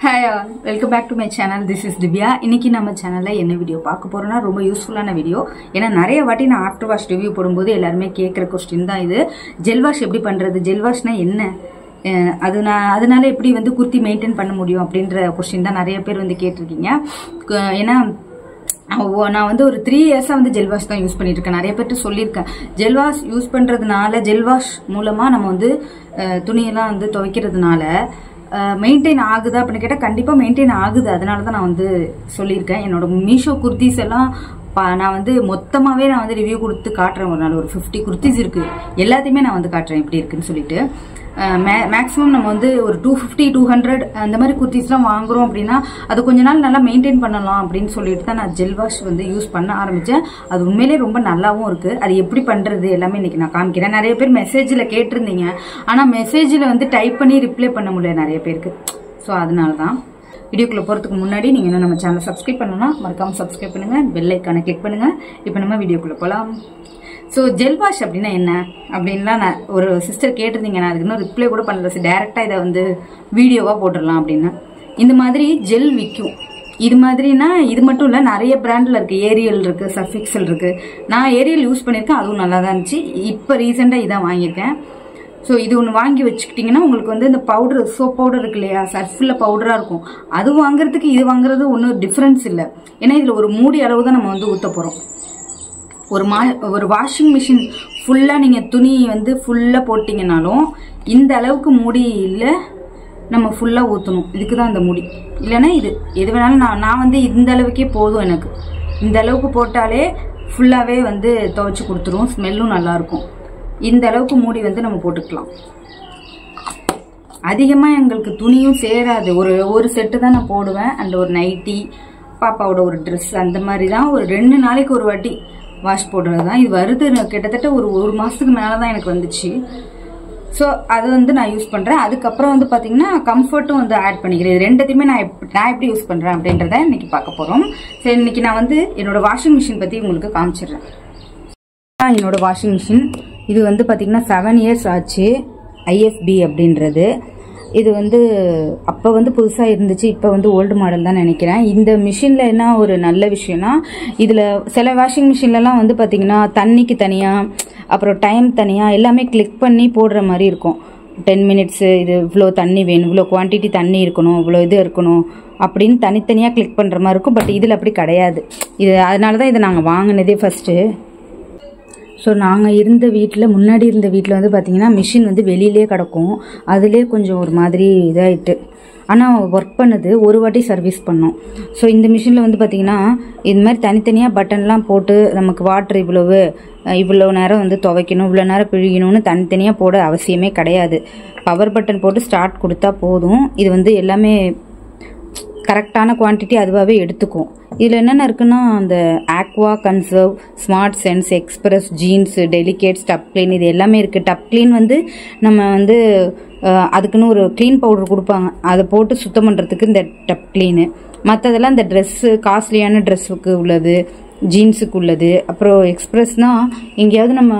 Hi all, welcome back to my channel. This is Divya. இன்னைக்கு நம்ம சேனல்ல என்ன வீடியோ பார்க்க போறோம்னா ரொம்ப யூஸ்ஃபுல்லான வீடியோ. ஏன்னா நிறைய வாட்டி நான் ஆஃப்டர் வாஷ் ரிவ்யூ போடும்போது எல்லாரும் கேக்குற क्वेश्चन தான் இது. ஜெல் வாஷ் எப்படி பண்றது? ஜெல் வாஷ்னா என்ன? அதனால எப்படி வந்து குர்த்தி மெயின்டைன் பண்ண முடியும் அப்படின்ற क्वेश्चन தான் நிறைய பேர் வந்து கேட்டிருக்கீங்க. ஏன்னா நான் வந்து ஒரு 3 இயர்ஸா வந்து ஜெல் வாஷ் தான் யூஸ் பண்ணிட்டு இருக்கேன். நிறைய பேர்ட்டு சொல்லியிருக்கேன். ஜெல் வாஷ் யூஸ் பண்றதுனால ஜெல் வாஷ் மூலமா நம்ம வந்து துணியெல்லாம் வந்து துவைக்கிறதுனால மெயின்டைன் ஆகுதா அப்படின்னு கேட்டால் கண்டிப்பாக மெயின்டைன் ஆகுது. அதனால தான் நான் வந்து சொல்லியிருக்கேன். என்னோட மீஷோ குர்த்திஸ் எல்லாம் நான் வந்து மொத்தமாகவே நான் வந்து ரிவ்யூ கொடுத்து காட்டுறேன். ஒரு நாள் ஒரு 50 குர்த்திஸ் இருக்கு. எல்லாத்தையுமே நான் வந்து காட்டுறேன் எப்படி இருக்குன்னு சொல்லிட்டு. மேக்ஸிமம் நம்ம வந்து ஒரு 250 200 அந்த மாதிரி குர்த்திஸ்லாம் வாங்குறோம் அப்படின்னா அது கொஞ்ச நாள் நல்லா மெயின்டைன் பண்ணலாம் அப்படின்னு சொல்லிட்டு தான் நான் ஜெல் வாஷ் வந்து யூஸ் பண்ண ஆரம்பிச்சேன். அது உண்மையிலே ரொம்ப நல்லாவும் இருக்கு. அது எப்படி பண்றது எல்லாமே இன்னைக்கு நான் காமிக்கிறேன். நிறைய பேர் மெசேஜ்ல கேட்டிருந்தீங்க. ஆனா மெசேஜ்ல வந்து டைப் பண்ணி ரிப்ளை பண்ண முடியல நிறைய பேருக்கு. ஸோ அதனால தான் வீடியோக்குள்ள போறதுக்கு முன்னாடி நீங்க இன்னும் நம்ம சேனலை சப்ஸ்கிரைப் பண்ணணும்னா மறக்காம சப்ஸ்கிரைப் பண்ணுங்க, பெல் ஐக்கானை கிளிக் பண்ணுங்க. இப்போ நம்ம வீடியோக்குள்ள போலாம். ஸோ ஜெல் வாஷ் அப்படின்னா என்ன அப்படின்லாம் நான் ஒரு சிஸ்டர் கேட்டிருந்தீங்க. நான் அதுக்கு இன்னும் ரிப்ளை கூட பண்ணல. டேரெக்டாக இதை வந்து வீடியோவாக போட்டுடலாம் அப்படின்னு. இந்த மாதிரி ஜெல் விற்கும். இது மாதிரினா இது மட்டும் இல்லை, நிறைய பிராண்டில் இருக்குது. ஏரியல் இருக்குது, சர்ஃப் எக்ஸல் இருக்குது. நான் ஏரியல் யூஸ் பண்ணியிருக்கேன், அதுவும் நல்லா தான் இருந்துச்சு. இப்போ ரீசெண்டாக இதான் வாங்கியிருக்கேன். ஸோ இது ஒன்று வாங்கி வச்சுக்கிட்டிங்கன்னா உங்களுக்கு வந்து இந்த பவுடர், சோப் பவுடர் இருக்கு இல்லையா, சர்ஃபில் பவுடராக இருக்கும். அது வாங்குறதுக்கு இது வாங்குறது ஒன்றும் டிஃப்ரென்ஸ் இல்லை. ஏன்னா இதில் ஒரு மூடி அளவு தான் நம்ம வந்து ஊற்ற போகிறோம். ஒரு வாஷிங் மிஷின் ஃபுல்லாக நீங்கள் துணி வந்து ஃபுல்லாக போட்டிங்கனாலும் இந்த அளவுக்கு மூடியில் நம்ம ஃபுல்லாக ஊற்றணும். இதுக்கு தான் இந்த மூடி. இல்லைன்னா இது எது வேணாலும் நான் வந்து இந்த அளவுக்கே போதும். எனக்கு இந்த அளவுக்கு போட்டாலே ஃபுல்லாகவே வந்து துவைச்சி கொடுத்துரும். ஸ்மெல்லும் நல்லாயிருக்கும். இந்த அளவுக்கு மூடி வந்து நம்ம போட்டுக்கலாம். அதிகமாக எங்களுக்கு துணியும் சேராது. ஒரு செட்டு தான் நான் போடுவேன். அண்ட் ஒரு நைட்டி, பாப்பாவோட ஒரு ட்ரெஸ், அந்த மாதிரி தான் ஒரு 2 நாளைக்கு ஒரு வாட்டி வாஷ் போடுறது தான். இது வருது கிட்டத்தட்ட ஒரு மாதத்துக்கு மேலே தான் எனக்கு வந்துச்சு. ஸோ அது வந்து நான் யூஸ் பண்ணுறேன். அதுக்கப்புறம் வந்து பார்த்தீங்கன்னா கம்ஃபர்ட்டும் வந்து ஆட் பண்ணிக்கிறேன். இது ரெண்டுத்தையுமே நான் எப்படி யூஸ் பண்ணுறேன் அப்படின்றத இன்னைக்கு பார்க்க போகிறோம். சரி, இன்னைக்கு நான் வந்து என்னோட வாஷிங் மிஷின் பற்றி உங்களுக்கு காமிச்சிடுறேன். என்னோட வாஷிங் மிஷின் இது வந்து பார்த்தீங்கன்னா 7 இயர்ஸ் ஆச்சு. IFB அப்படின்றது. இது வந்து அப்போ வந்து புதுசாக இருந்துச்சு. இப்போ வந்து ஓல்டு மாடல் தான் நினைக்கிறேன். இந்த மிஷினில் என்ன ஒரு நல்ல விஷயம்னா, இதில் சில வாஷிங் மிஷின்லலாம் வந்து பார்த்தீங்கன்னா தண்ணிக்கு தனியாக, அப்புறம் டைம் தனியாக எல்லாமே கிளிக் பண்ணி போடுற மாதிரி இருக்கும். 10 மினிட்ஸு, இது இவ்வளோ தண்ணி வேணும், இவ்வளோ குவான்டிட்டி தண்ணி இருக்கணும், இவ்வளோ இது இருக்கணும் அப்படின்னு தனித்தனியாக கிளிக் பண்ணுற மாதிரி இருக்கும். பட் இதில் அப்படி கிடையாது. இது அதனால தான் இதை நாங்கள் வாங்கினதே ஃபஸ்ட்டு. ஸோ நாங்கள் இருந்த வீட்டில், முன்னாடி இருந்த வீட்டில் வந்து பார்த்திங்கன்னா மிஷின் வந்து வெளியிலே கிடக்கும். அதிலே கொஞ்சம் ஒரு மாதிரி இதாகிட்டு, ஆனால் ஒர்க் பண்ணுது. ஒரு வாட்டி சர்வீஸ் பண்ணோம். ஸோ இந்த மிஷினில் வந்து பார்த்திங்கன்னா இது மாதிரி தனித்தனியாக பட்டன்லாம் போட்டு நமக்கு வாட்டர் இவ்வளோ நேரம் வந்து துவைக்கணும், இவ்வளோ நேரம் பிழிக்கணும்னு தனித்தனியாக போட அவசியமே கிடையாது. பவர் பட்டன் போட்டு ஸ்டார்ட் கொடுத்தா போதும். இது வந்து எல்லாமே கரெக்டான குவான்டிட்டி அதுவாகவே எடுத்துக்கும். இதில் என்னென்ன இருக்குன்னா, அந்த aqua, conserve, smart sense, express, jeans, delicate, tub clean, இது எல்லாமே இருக்குது. டப் கிளீன் வந்து நம்ம வந்து அதுக்குன்னு ஒரு க்ளீன் பவுடர் கொடுப்பாங்க. அதை போட்டு சுத்தம் பண்ணுறதுக்கு இந்த டப் கிளீனு. மற்றதெல்லாம் இந்த ட்ரெஸ்ஸு, காஸ்ட்லியான ட்ரெஸ்ஸுக்கு உள்ளது, ஜீன்ஸுக்கு உள்ளது. அப்புறம் எக்ஸ்பிரஸ்னால் எங்கேயாவது நம்ம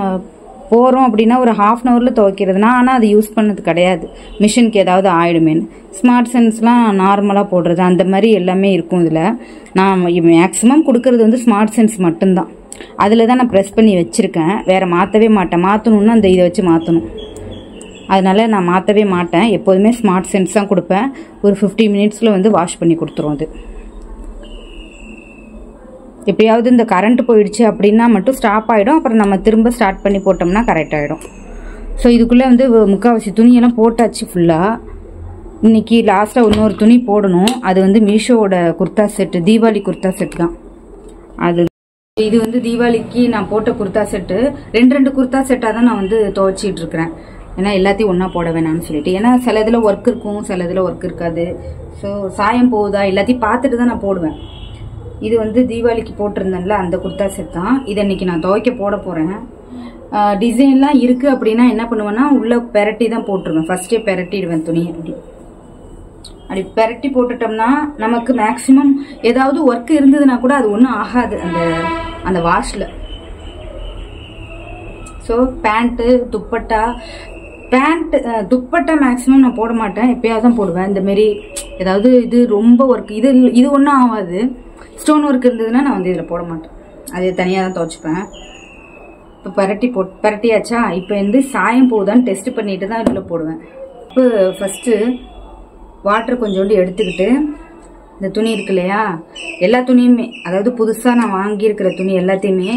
போகிறோம் அப்படின்னா ஒரு 1/2 ஹவரில் துவைக்கிறதுனா, ஆனால் அது யூஸ் பண்ணது கிடையாது, மிஷினுக்கு ஏதாவது ஆயிடுமேன்னு. ஸ்மார்ட் சென்ஸ்லாம் நார்மலாக போடுறது, அந்த மாதிரி எல்லாமே இருக்கும். இதில் நான் மேக்ஸிமம் கொடுக்கறது வந்து ஸ்மார்ட் சென்ஸ் மட்டும்தான். அதில் தான் நான் ப்ரெஸ் பண்ணி வச்சுருக்கேன். வேறு மாற்றவே மாட்டேன். மாற்றணுன்னா அந்த இதை வச்சு மாற்றணும். அதனால் நான் மாற்றவே மாட்டேன். எப்போதுமே ஸ்மார்ட் சென்ஸ் தான் கொடுப்பேன். ஒரு 50 மினிட்ஸில் வந்து வாஷ் பண்ணி கொடுத்துரும். அது எப்பயாவது இந்த கரண்ட் போயிடுச்சு அப்படின்னா மட்டும் ஸ்டாப் ஆகிடும். அப்புறம் நம்ம திரும்ப ஸ்டார்ட் பண்ணி போட்டோம்னா கரெக்ட் ஆகிடும். ஸோ இதுக்குள்ளே வந்து முக்கால்வாசி துணியெல்லாம் போட்டாச்சு ஃபுல்லாக. இன்னைக்கு லாஸ்ட்டாக இன்னொரு துணி போடணும். அது வந்து மீஷோவோட குர்த்தா செட்டு, தீபாவளி குர்த்தா செட் தான் அது. இது வந்து தீபாவளிக்கு நான் போட்ட குர்த்தா செட்டு. 2 குர்த்தா செட்டாக தான் நான் வந்து துவைச்சிட்டு இருக்கிறேன். ஏன்னா எல்லாத்தையும் ஒன்றா போட வேணாம்னு சொல்லிட்டு. ஏன்னா சில இதில் ஒர்க் இருக்கும், சில இதில் ஒர்க் இருக்காது. ஸோ சாயம் போகுதா எல்லாத்தையும் பார்த்துட்டு தான் நான் போடுவேன். இது வந்து தீபாவளிக்கு போட்டிருந்தேன்ல அந்த குர்த்தா செட் தான். இதை இன்னைக்கு நான் துவைக்க போட போகிறேன். டிசைன்லாம் இருக்குது அப்படின்னா என்ன பண்ணுவேன்னா, உள்ளே பெரட்டி தான் போட்டுருவேன். ஃபஸ்ட்டே பெரட்டிடுவேன் துணியை. அப்படி பெரட்டி போட்டுட்டோம்னா நமக்கு மேக்ஸிமம் ஏதாவது ஒர்க் இருந்ததுன்னா கூட அது ஒன்றும் ஆகாது அந்த வாஷில். ஸோ பேண்ட்டு, துப்பட்டா மேக்ஸிமம் நான் போட மாட்டேன். எப்பயாவது தான் போடுவேன். இந்தமாரி ஏதாவது இது ரொம்ப ஒர்க் இது ஒன்றும் ஆகாது. ஸ்டோன் ஒர்க் இருந்ததுன்னா நான் வந்து இதில் போட மாட்டேன், அது தனியாக தான் துவைச்சிப்பேன். இப்போ பரட்டியாச்சா, இப்போ வந்து சாயம் போகுதான்னு டெஸ்ட் பண்ணிட்டு தான் இதில் போடுவேன். இப்போ ஃபஸ்ட்டு வாட்டர் கொஞ்சோண்டு எடுத்துக்கிட்டு இந்த துணி இருக்கு இல்லையா, எல்லா துணியுமே, அதாவது புதுசாக நான் வாங்கியிருக்கிற துணி எல்லாத்தையுமே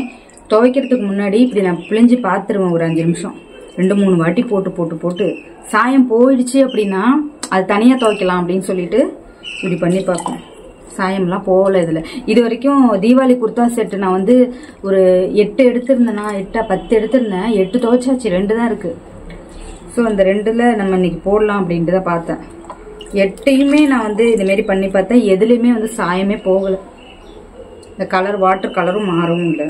துவைக்கிறதுக்கு முன்னாடி இப்படி நான் பிழிஞ்சு பார்த்துருவேன் ஒரு 5 நிமிஷம். 2-3 வாட்டி போட்டு சாயம் போயிடுச்சு அப்படின்னா அது தனியாக துவைக்கலாம் அப்படின்னு சொல்லிட்டு இப்படி பண்ணி பார்ப்பேன். சாயம்லாம் போகல இதில். இது வரைக்கும் தீபாவளி குர்தா செட்டு நான் வந்து ஒரு 8 எடுத்திருந்தேன்னா 10 எடுத்திருந்தேன். 8 துவைச்சாச்சு, 2 தான் இருக்குது. ஸோ அந்த 2ல் நம்ம இன்னைக்கு போடலாம் அப்படின்ட்டு தான் பார்த்தேன். 8யுமே நான் வந்து இதுமாரி பண்ணி பார்த்தேன், எதுலேயுமே வந்து சாயமே போகலை. இந்த கலர் வாட்டர் கலரும் மாறவும் இல்லை.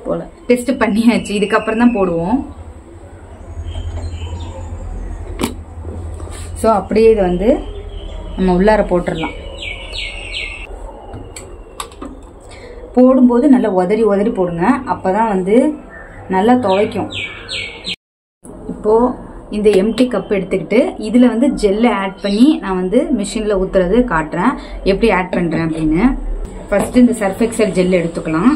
போல டெஸ்ட் பண்ணியாச்சு, இதுக்கப்புறம் தான் போடுவோம். ஸோ அப்படியே இது வந்து நம்ம உள்ளார போட்டுடலாம். போடும்போது நல்லா உதறி போடுங்க, அப்போதான் வந்து நல்லா துவைக்கும். இப்போது இந்த எம்டி கப் எடுத்துக்கிட்டு இதில் வந்து ஜெல்லை ஆட் பண்ணி நான் வந்து மிஷினில் ஊற்றுறது காட்டுறேன், எப்படி ஆட் பண்ணுறேன் அப்படின்னு. ஃபஸ்ட்டு இந்த சர்ஃப் எக்ஸல் ஜெல் எடுத்துக்கலாம்.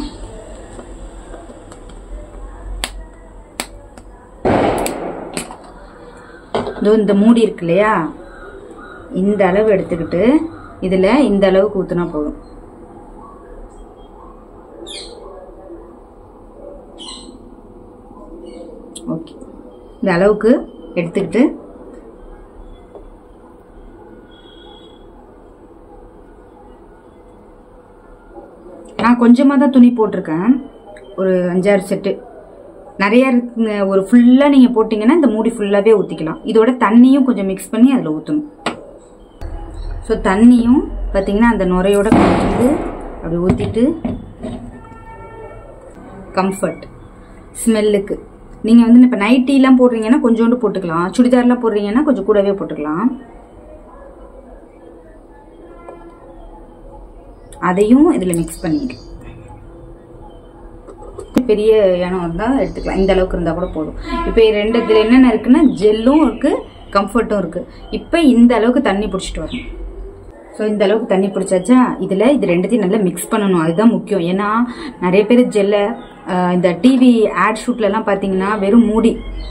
இந்த மூடி இருக்கு இல்லையா, இந்த அளவு எடுத்துக்கிட்டு இதில் இந்த அளவுக்கு ஊற்றினா போதும். ஓகே, இந்த அளவுக்கு எடுத்துக்கிட்டு நான் கொஞ்சமாக தான் துணி போட்டிருக்கேன், ஒரு 5-6 செட்டு. நிறைய இருக்குங்க, ஒரு ஃபுல்லாக நீங்கள் போட்டிங்கன்னா இந்த மூடி ஃபுல்லாகவே ஊற்றிக்கலாம். இதோட தண்ணியும் கொஞ்சம் மிக்ஸ் பண்ணி அதில் ஊற்றணும். ஸோ தண்ணியும் பார்த்தீங்கன்னா அந்த நுரையோட கொஞ்சம் அப்படி ஊற்றிட்டு, கம்ஃபர்ட் ஸ்மெல்லுக்கு நீங்கள் வந்து இப்போ நைட்டிலாம் போடுறீங்கன்னா கொஞ்சோண்டு போட்டுக்கலாம், சுடிதார்லாம் போடுறீங்கன்னா கொஞ்சம் கூடவே போட்டுக்கலாம். அதையும் இதில் மிக்ஸ் பண்ணிக்கலாம். பெரிய இனம் இருந்தால் எடுத்துக்கலாம், இந்த அளவுக்கு இருந்தால் கூட போதும். இப்போ 2 இதில் என்னென்ன இருக்குன்னா ஜெல்லும் இருக்குது, கம்ஃபர்ட்டும் இருக்குது. இப்போ இந்த அளவுக்கு தண்ணி பிடிச்சிட்டு வரணும். ஸோ இந்த அளவுக்கு தண்ணி பிடிச்சாச்சா, இதில் இது 2த்தையும் நல்லா மிக்ஸ் பண்ணணும், அதுதான் முக்கியம். ஏன்னா நிறைய பேர் ஜெல்லை இந்த டிவி ஆட் ஷூட்லலாம் பார்த்தீங்கன்னா வெறும்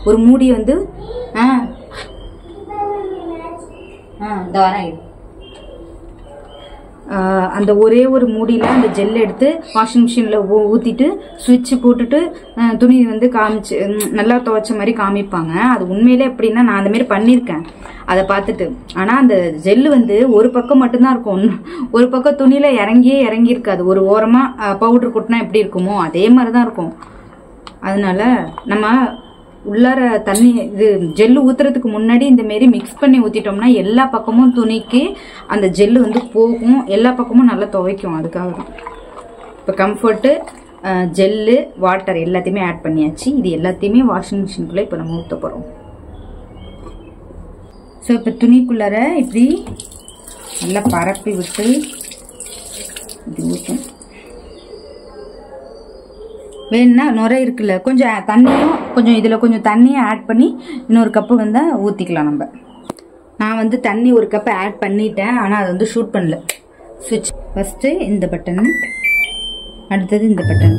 ஒரு மூடி வந்து அந்த ஒரே ஒரு மூடியில் அந்த ஜெல் எடுத்து வாஷிங் மிஷினில் ஊற்றிட்டு சுவிட்ச் போட்டுட்டு துணி வந்து காமிச்சு நல்லா துவைச்ச மாதிரி காமிப்பாங்க. அது உண்மையிலே எப்படின்னா நான் அந்த மாதிரி பண்ணியிருக்கேன் அதை பார்த்துட்டு. ஆனால் அந்த ஜெல்லு வந்து ஒரு பக்கம் மட்டும்தான் இருக்கும், ஒரு பக்கம் துணியில் இறங்கியிருக்காது. ஒரு ஓரமாக பவுடர் கொட்டினா எப்படி இருக்குமோ அதே மாதிரி தான் இருக்கும். அதனால நம்ம உள்ளார தண்ணி இது ஜெல்லு ஊத்துறதுக்கு முன்னாடி இந்த மாரி மிக்ஸ் பண்ணி ஊற்றிட்டோம்னா எல்லா பக்கமும் துணிக்கு அந்த ஜெல்லு வந்து போகும், எல்லா பக்கமும் நல்லா துவைக்கும். அதுக்காக தான். இப்போ கம்ஃபர்ட்டு ஜெல்லு வாட்டர் எல்லாத்தையுமே ஆட் பண்ணியாச்சு. இது எல்லாத்தையுமே வாஷிங் மிஷினுக்குள்ளே இப்போ நம்ம ஊற்ற போகிறோம். ஸோ இப்போ துணிக்குள்ளார இப்படி நல்லா பரப்பி விட்டு இப்படி ஊற்றணும். வேணும்னா நுரை இருக்குல்ல, கொஞ்சம் தண்ணியும் கொஞ்சம் இதில் கொஞ்சம் தண்ணியை ஆட் பண்ணி இன்னொரு கப்பு வந்து ஊற்றிக்கலாம். நான் வந்து தண்ணி ஒரு கப்பு ஆட் பண்ணிட்டேன், ஆனால் அதை வந்து ஷூட் பண்ணல. ஸ்விட்ச் ஃபஸ்ட்டு இந்த பட்டன், அடுத்தது இந்த பட்டன்.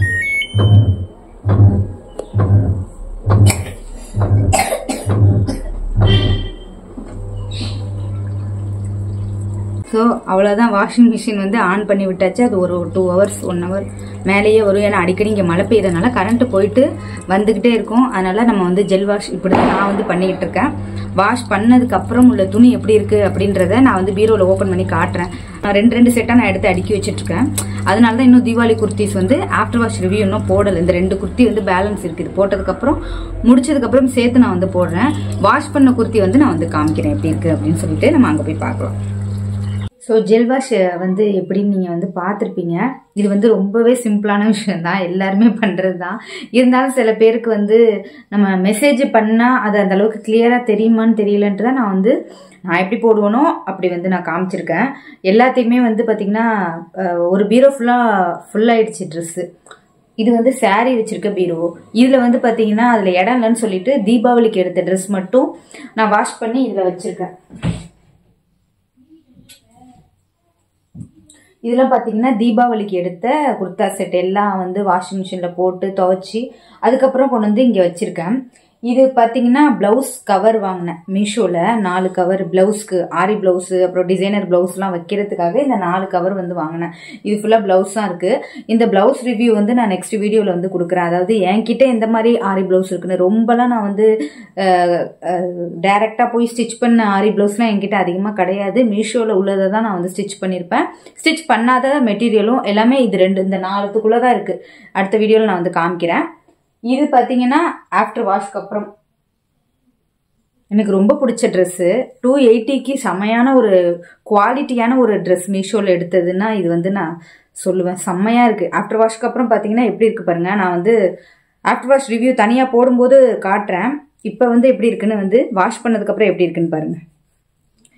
ஸோ அவ்வளோதான், வாஷிங் மிஷின் வந்து ஆன் பண்ணி விட்டாச்சு. அது ஒரு 2 hours 1 hour மேலேயே வரும். ஏன்னா அடிக்கடி இங்கே மழை பெய்யறதுனால கரண்ட் போயிட்டு வந்துக்கிட்டே இருக்கும். அதனால நம்ம வந்து ஜெல் வாஷ் இப்படி தான் நான் வந்து பண்ணிக்கிட்டு இருக்கேன். வாஷ் பண்ணதுக்கு அப்புறம் உள்ள துணி எப்படி இருக்கு அப்படின்றத நான் வந்து பீரோவில் ஓப்பன் பண்ணி காட்டுறேன். 2 செட்டாக நான் எடுத்து அடுக்கி வச்சுட்டு இருக்கேன். அதனால தான் இன்னும் தீபாவளி குர்த்திஸ் வந்து ஆஃப்டர் வாஷ் ரிவ்யூ இன்னும் போடலை. இந்த 2 குர்த்தி வந்து பேலன்ஸ் இருக்குது. போட்டதுக்கப்புறம் முடிச்சதுக்கப்புறம் சேர்த்து நான் வந்து போடுறேன். வாஷ் பண்ண குர்த்தி வந்து நான் வந்து காமிக்கிறேன் எப்படி இருக்கு அப்படின்னு சொல்லிட்டு நம்ம அங்கே போய் பார்க்கலாம். ஸோ ஜெல் வாஷ் வந்து எப்படின்னு நீங்கள் வந்து பார்த்துருப்பீங்க. இது வந்து ரொம்பவே சிம்பிளான விஷயம் தான், எல்லாருமே பண்ணுறது தான். இருந்தாலும் சில பேருக்கு வந்து நம்ம மெசேஜ் பண்ணால் அது அந்த அளவுக்கு கிளியராக தெரியுமான்னு தெரியலன்ட்டு தான் நான் எப்படி போடுவேனோ அப்படி வந்து நான் காமிச்சிருக்கேன். எல்லாத்தையுமே வந்து பார்த்திங்கன்னா ஒரு பீரோ ஃபுல்லாகிடுச்சு ட்ரெஸ்ஸு. இது வந்து சாரீ வச்சிருக்க பீரோ. இதில் வந்து பார்த்தீங்கன்னா அதில் இடம் இல்லைன்னு சொல்லிட்டு தீபாவளிக்கு எடுத்த ட்ரெஸ் மட்டும் நான் வாஷ் பண்ணி இதில் வச்சுருக்கேன். இதெல்லாம் பார்த்தீங்கன்னா தீபாவளிக்கு எடுத்த குர்தா செட் எல்லாம் வந்து வாஷிங் மிஷினில் போட்டு துவைச்சி அதுக்கப்புறம் கொண்டு வந்து இங்கே வச்சுருக்கேன். இது பார்த்தீங்கன்னா ப்ளவுஸ் கவர் வாங்கினேன் மீஷோவில். 4 கவர் ப்ளவுஸ்க்கு, ஆரி ப்ளவுஸு அப்புறம் டிசைனர் ப்ளவுஸ்லாம் வைக்கிறதுக்காக இந்த 4 கவர் வந்து வாங்கினேன். இது ஃபுல்லாக ப்ளவுஸ் தான் இருக்குது. இந்த ப்ளவுஸ் ரிவ்யூ வந்து நான் நெக்ஸ்ட் வீடியோவில் வந்து கொடுக்குறேன். அதாவது என்கிட்ட எந்த மாதிரி ஆரி ப்ளவுஸ் இருக்குன்னு, ரொம்பலாம் நான் வந்து டைரெக்டாக போய் ஸ்டிச் பண்ண ஆரி ப்ளவுஸ்லாம் என்கிட்ட அதிகமாக கிடையாது. மீஷோவில் உள்ளதை தான் நான் வந்து ஸ்டிச் பண்ணியிருப்பேன். ஸ்டிச் பண்ணாத மெட்டீரியலும் எல்லாமே இந்த 4த்துக்குள்ளே தான் இருக்குது. அடுத்த வீடியோவில் நான் வந்து காமிக்கிறேன். இது பார்த்தீங்கன்னா ஆஃப்டர் வாஷ்க்கு அப்புறம் எனக்கு ரொம்ப பிடிச்ச ட்ரெஸ்ஸு. 280க்கு செம்மையான ஒரு குவாலிட்டியான ஒரு ட்ரெஸ் மீஷோவில் எடுத்ததுன்னா இது வந்து நான் சொல்லுவேன், செம்மையாக இருக்குது. ஆஃப்டர் வாஷ்க்கு அப்புறம் பார்த்தீங்கன்னா எப்படி இருக்குது பாருங்கள். நான் வந்து ஆஃப்டர் வாஷ் ரிவ்யூ தனியாக போடும்போது காட்டுறேன். இப்போ வந்து எப்படி இருக்குன்னு வந்து வாஷ் பண்ணதுக்கப்புறம் எப்படி இருக்குன்னு பாருங்கள்.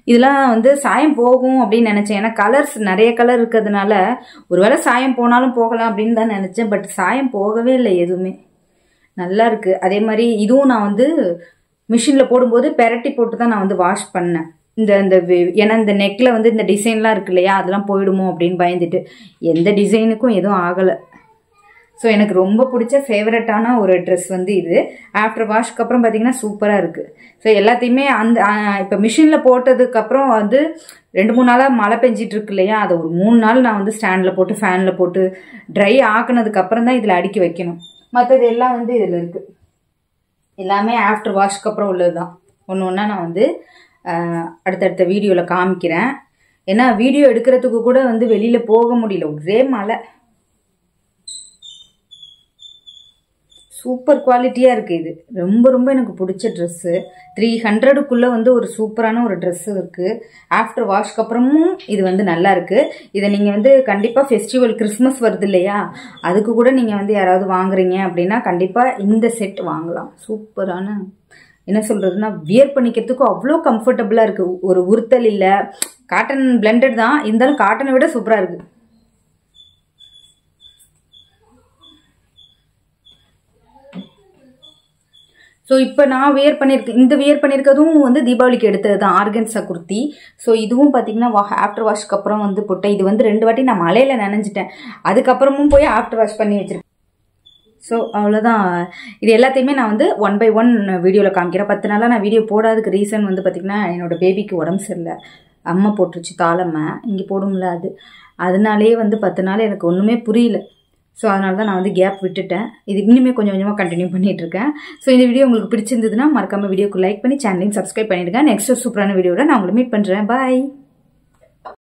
இதெல்லாம் வந்து சாயம் போகும் அப்படின்னு நினச்சேன். ஏன்னா கலர்ஸ் நிறைய கலர் இருக்கிறதுனால ஒருவேளை சாயம் போனாலும் போகலாம் அப்படின்னு தான் நினச்சேன். பட் சாயம் போகவே இல்லை, எதுவுமே நல்லா இருக்குது. அதே மாதிரி இதுவும் நான் வந்து மிஷினில் போடும்போது பெரட்டி போட்டு தான் நான் வந்து வாஷ் பண்ணேன். ஏன்னா இந்த நெக்கில் வந்து இந்த டிசைன்லாம் இருக்கு இல்லையா, அதெல்லாம் போயிடுமோ அப்படின்னு பயந்துட்டு எந்த டிசைனுக்கும் எதுவும் ஆகலை. ஸோ எனக்கு ரொம்ப பிடிச்ச ஃபேவரட்டான ஒரு ட்ரெஸ் வந்து இது. ஆஃப்டர் வாஷ்க்கு அப்புறம் பார்த்தீங்கன்னா சூப்பராக இருக்குது. ஸோ எல்லாத்தையுமே இப்போ மிஷினில் போட்டதுக்கப்புறம் வந்து 2-3 நாளாக மழை பெஞ்சிட்டு இருக்கு இல்லையா, அதை ஒரு 3 நாள் நான் வந்து ஸ்டாண்டில் போட்டு ஃபேனில் போட்டு ட்ரை ஆக்குனதுக்கப்புறம் தான் இதில் அடுக்கி வைக்கணும். மற்றது எல்லாம் வந்து இதில் இருக்குது. எல்லாமே ஆஃப்டர் வாஷ்க்கு அப்புறம் உள்ளது தான். ஒன்று ஒன்றா நான் வந்து அடுத்தடுத்த வீடியோவில் காமிக்கிறேன். ஏன்னா வீடியோ எடுக்கிறதுக்கு கூட வந்து வெளியில் போக முடியல, ஒரே மழை. சூப்பர் குவாலிட்டியாக இருக்குது. இது ரொம்ப ரொம்ப எனக்கு பிடிச்ச ட்ரெஸ்ஸு. 300க்குள்ளே வந்து ஒரு சூப்பரான ஒரு ட்ரெஸ்ஸு இருக்குது. ஆஃப்டர் வாஷ்க்கு அப்புறமும் இது வந்து நல்லா இருக்குது. இதை நீங்கள் வந்து கண்டிப்பாக ஃபெஸ்டிவல் கிறிஸ்மஸ் வருது இல்லையா, அதுக்கு கூட நீங்கள் வந்து யாராவது வாங்குறீங்க அப்படின்னா கண்டிப்பாக இந்த செட் வாங்கலாம். சூப்பரான, என்ன சொல்கிறதுனா, வியர் பண்ணிக்கிறதுக்கும் அவ்வளோ கம்ஃபர்டபுளாக இருக்குது. ஒரு உறுத்தல் இல்லை, காட்டன் பிளெண்டட் தான், இருந்தாலும் காட்டனை விட சூப்பராக இருக்குது. ஸோ இப்போ நான் வியர் பண்ணியிருக்கேன். இந்த வியர் பண்ணியிருக்கிறதும் வந்து தீபாவளிக்கு எடுத்தது தான், ஆர்கன்ஸா குர்த்தி. ஸோ இதுவும் பார்த்தீங்கன்னா ஆஃப்டர் வாஷ்க்கு அப்புறம் வந்து போட்டேன். இது வந்து 2 வாட்டி நான் மழையில் நனைஞ்சிட்டேன், அதுக்கப்புறமும் போய் ஆஃப்டர் வாஷ் பண்ணி வச்சிருக்கேன். ஸோ அவ்வளோதான். இது எல்லாத்தையுமே நான் வந்து 1 by 1 வீடியோவில் காமிக்கிறேன். 10 நாளாக நான் வீடியோ போடாததுக்கு ரீசன் வந்து பார்த்திங்கன்னா என்னோடய பேபிக்கு உடம்பு சரியில்லை, அம்மா போட்டுருச்சு தாளம்மை, இங்கே போடும்ல அது, அதனாலேயே வந்து 10 நாள் எனக்கு ஒன்றுமே புரியல. ஸோ அதனால தான் நான் வந்து கேப் விட்டுட்டேன். இது இன்னுமே கொஞ்சம் கொஞ்சமாக கண்டினியூ பண்ணிகிட்ருக்கேன். ஸோ இந்த வீடியோ உங்களுக்கு பிடிச்சிருந்ததுன்னா மறக்காமல் வீடியோக்கு லைக் பண்ணி சேனலையும் சப்ஸ்கிரைப் பண்ணிவிடுங்க. நெக்ஸ்ட் சூப்பரான வீடியோவில் நான் உங்களை மீட் பண்ணுறேன். பாய்.